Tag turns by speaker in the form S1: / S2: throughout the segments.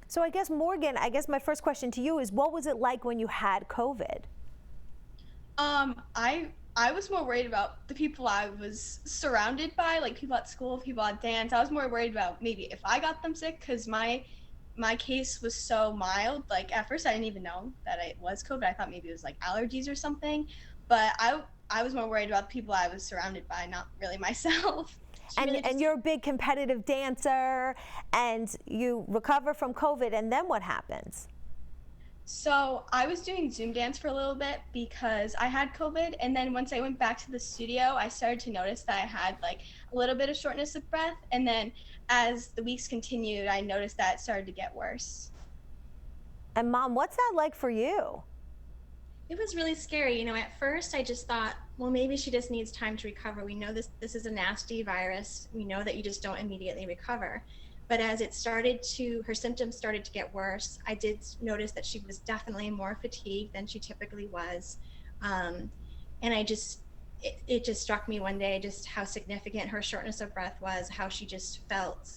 S1: So I guess, Morgan, I guess my first question to you is, what was it like when you had COVID?
S2: I was more worried about the people I was surrounded by, like people at school, people at dance. I was more worried about maybe if I got them sick because my case was so mild. Like at first I didn't even know that it was COVID. I thought maybe it was like allergies or something. But I was more worried about the people I was surrounded by, not really myself. She
S1: And
S2: really
S1: and
S2: just
S1: you're a big competitive dancer, and you recover from COVID, and then what happens?
S2: So I was doing Zoom dance for a little bit because I had COVID, and then once I went back to the studio, I started to notice that I had like a little bit of shortness of breath, and then as the weeks continued, I noticed that it started to get worse.
S1: And Mom, what's that like for you?
S3: It was really scary. At first I just thought, well, maybe she just needs time to recover. We know this is a nasty virus. We know that you just don't immediately recover. But as her symptoms started to get worse, I did notice that she was definitely more fatigued than she typically was. Um, and it just struck me one day just how significant her shortness of breath was, how she just felt,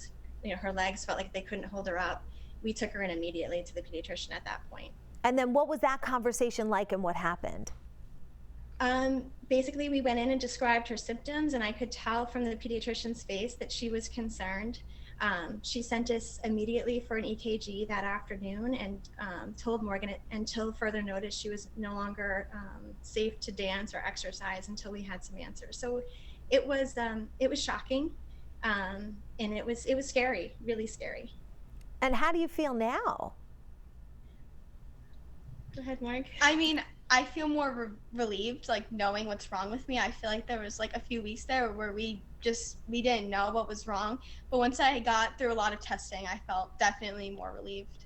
S3: her legs felt like they couldn't hold her up. We took her in immediately to the pediatrician at that point.
S1: And then what was that conversation like, and what happened?
S3: Basically, we went in and described her symptoms, and I could tell from the pediatrician's face that she was concerned. She sent us immediately for an EKG that afternoon and told Morgan until further notice she was no longer safe to dance or exercise until we had some answers. So it was shocking, and it was scary, really scary.
S1: And how do you feel now?
S3: Go ahead, Mark.
S2: I mean, I feel more relieved, like knowing what's wrong with me. I feel like there was like a few weeks there where we didn't know what was wrong, but once I got through a lot of testing, I felt definitely more relieved.